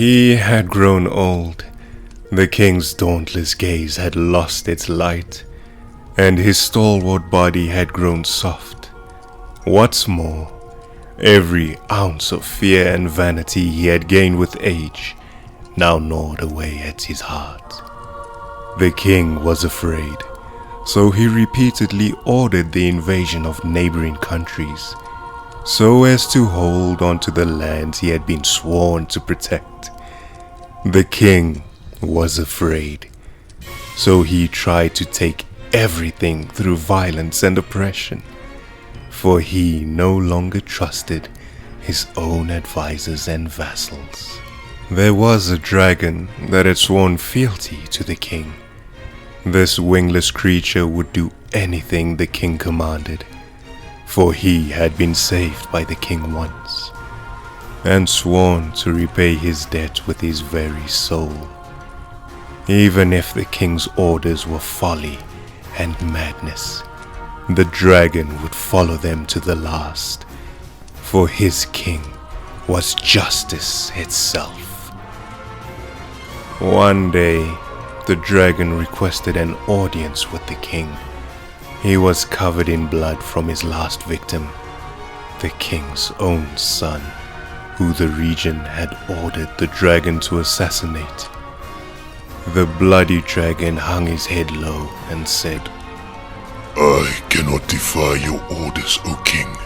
He had grown old. The king's dauntless gaze had lost its light, and his stalwart body had grown soft. What's more, every ounce of fear and vanity he had gained with age now gnawed away at his heart. The king was afraid, so he repeatedly ordered the invasion of neighboring countries, so as to hold on to the lands he had been sworn to protect. The king was afraid, so he tried to take everything through violence and oppression, for he no longer trusted his own advisors and vassals. There was a dragon that had sworn fealty to the king. This wingless creature would do anything the king commanded, for he had been saved by the king once, and sworn to repay his debt with his very soul, even if the king's orders were folly and madness. The dragon would follow them to the last, for his king was justice itself. One day, the dragon requested an audience with the king. He was covered in blood from his last victim, the king's own son, who the regent had ordered the dragon to assassinate. The bloody dragon hung his head low and said, "I cannot defy your orders, O king,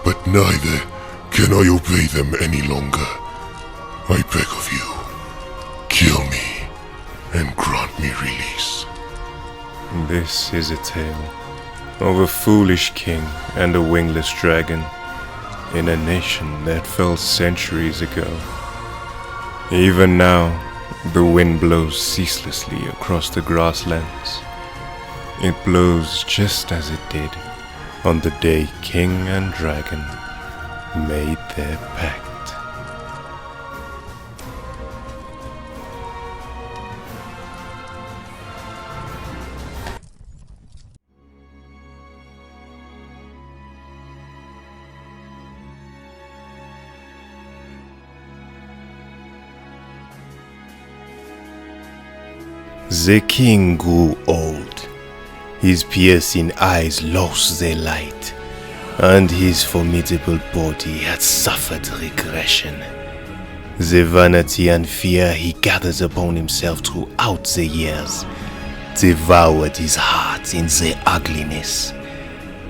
but neither can I obey them any longer. I beg of you, kill me and grant me release." This is a tale of a foolish king and a wingless dragon in a nation that fell centuries ago. Even now, the wind blows ceaselessly across the grasslands. It blows just as it did on the day king and dragon made their pact. The king grew old. His piercing eyes lost their light, and his formidable body had suffered regression. The vanity and fear he gathered upon himself throughout the years devoured his heart in their ugliness.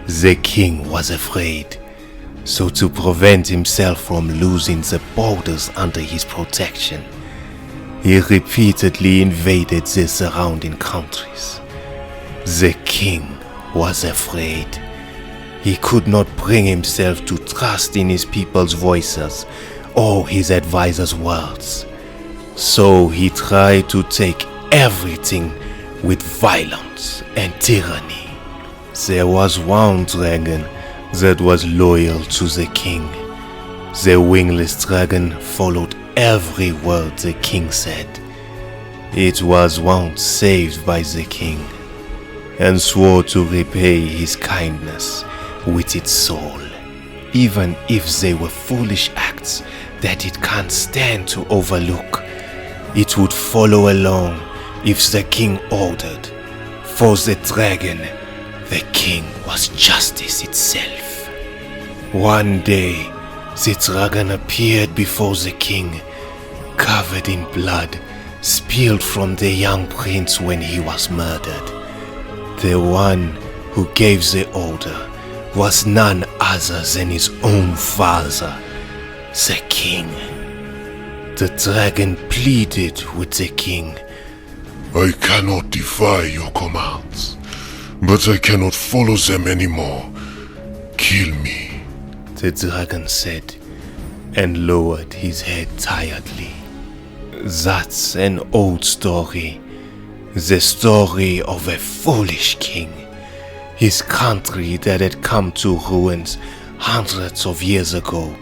The king was afraid, so to prevent himself from losing the borders under his protection, he repeatedly invaded the surrounding countries. The king was afraid. He could not bring himself to trust in his people's voices or his advisors' words, so he tried to take everything with violence and tyranny. There was one dragon that was loyal to the king. The wingless dragon followed every word the king said. It was once saved by the king and swore to repay his kindness with its soul, even if they were foolish acts that it can't stand to overlook. It would follow along if the king ordered. For the dragon, the king was justice itself. One day, the dragon appeared before the king, covered in blood spilled from the young prince when he was murdered. The one who gave the order was none other than his own father, the king. The dragon pleaded with the king. "I cannot defy your commands, but I cannot follow them anymore. Kill me," the dragon said, and lowered his head tiredly. That's an old story. The story of a foolish king. His country that had come to ruins hundreds of years ago,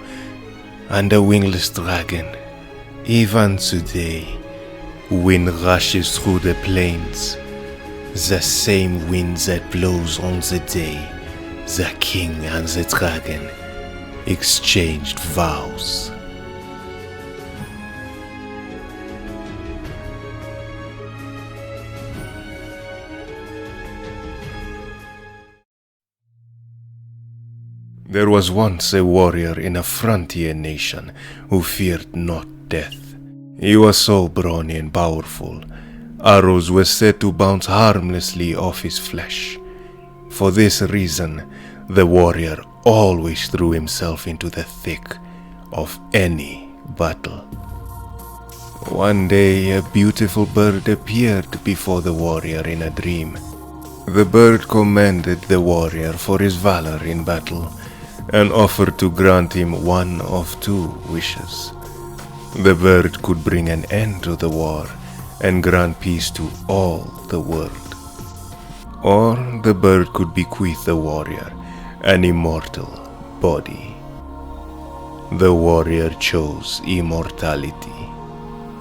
and a wingless dragon. Even today, wind rushes through the plains. The same wind that blows on the day the king and the dragon exchanged vows. There was once a warrior in a frontier nation who feared not death. He was so brawny and powerful, arrows were said to bounce harmlessly off his flesh. For this reason, the warrior always threw himself into the thick of any battle. One day, a beautiful bird appeared before the warrior in a dream. The bird commended the warrior for his valor in battle and offered to grant him one of two wishes. The bird could bring an end to the war and grant peace to all the world. Or the bird could bequeath the warrior an immortal body. The warrior chose immortality.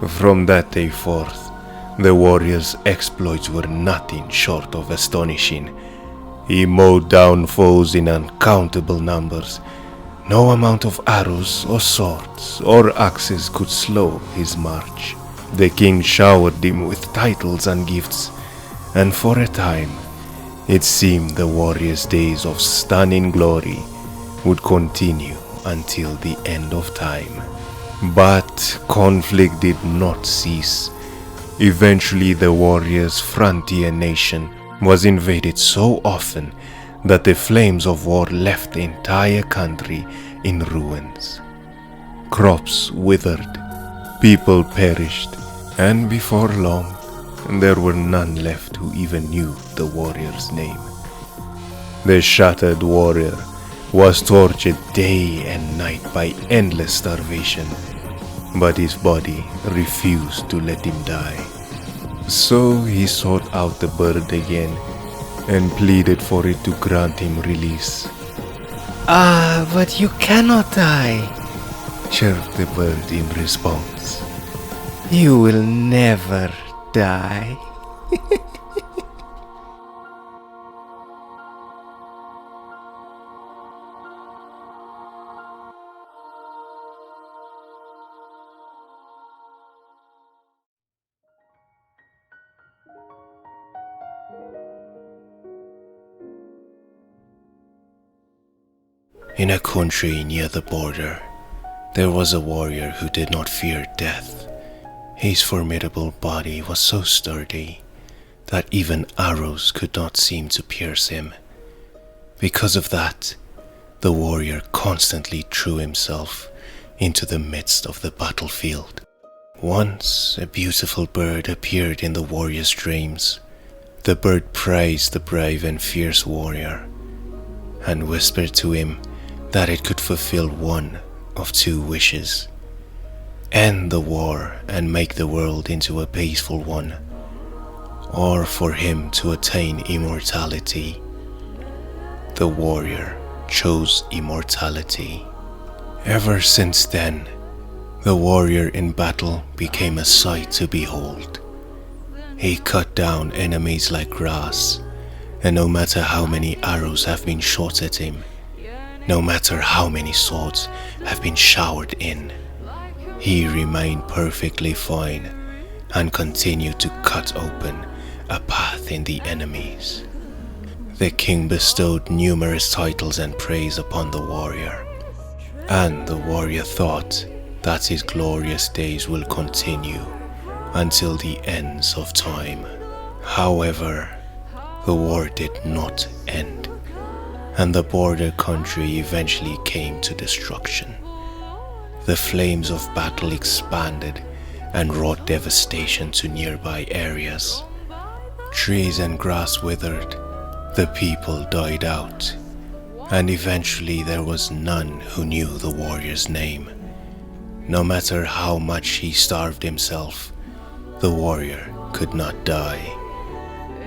From that day forth, the warrior's exploits were nothing short of astonishing. He mowed down foes in uncountable numbers. No amount of arrows or swords or axes could slow his march. The king showered him with titles and gifts, and for a time, it seemed the warrior's days of stunning glory would continue until the end of time. But conflict did not cease. Eventually, the warrior's frontier nation was invaded so often that the flames of war left the entire country in ruins. Crops withered, people perished, and before long, there were none left who even knew the warrior's name. The shattered warrior was tortured day and night by endless starvation, but his body refused to let him die. So he sought out the bird again and pleaded for it to grant him release. "Ah, but you cannot die," chirped the bird in response. "You will never die." In a country near the border, there was a warrior who did not fear death. His formidable body was so sturdy that even arrows could not seem to pierce him. Because of that, the warrior constantly threw himself into the midst of the battlefield. Once, a beautiful bird appeared in the warrior's dreams. The bird praised the brave and fierce warrior and whispered to him that it could fulfill one of two wishes: end the war and make the world into a peaceful one, or for him to attain immortality. The warrior chose immortality. Ever since then, the warrior in battle became a sight to behold. He cut down enemies like grass, and no matter how many arrows have been shot at him, no matter how many swords have been showered in, he remained perfectly fine and continued to cut open a path in the enemies. The king bestowed numerous titles and praise upon the warrior, and the warrior thought that his glorious days will continue until the ends of time. However, the war did not end, and the border country eventually came to destruction. The flames of battle expanded and wrought devastation to nearby areas. Trees and grass withered, the people died out, and eventually there was none who knew the warrior's name. No matter how much he starved himself, the warrior could not die.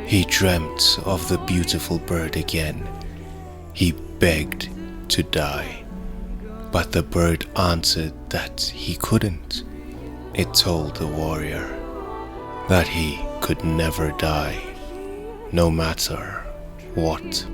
He dreamt of the beautiful bird again. He begged to die, but the bird answered that he couldn't. It told the warrior that he could never die, no matter what.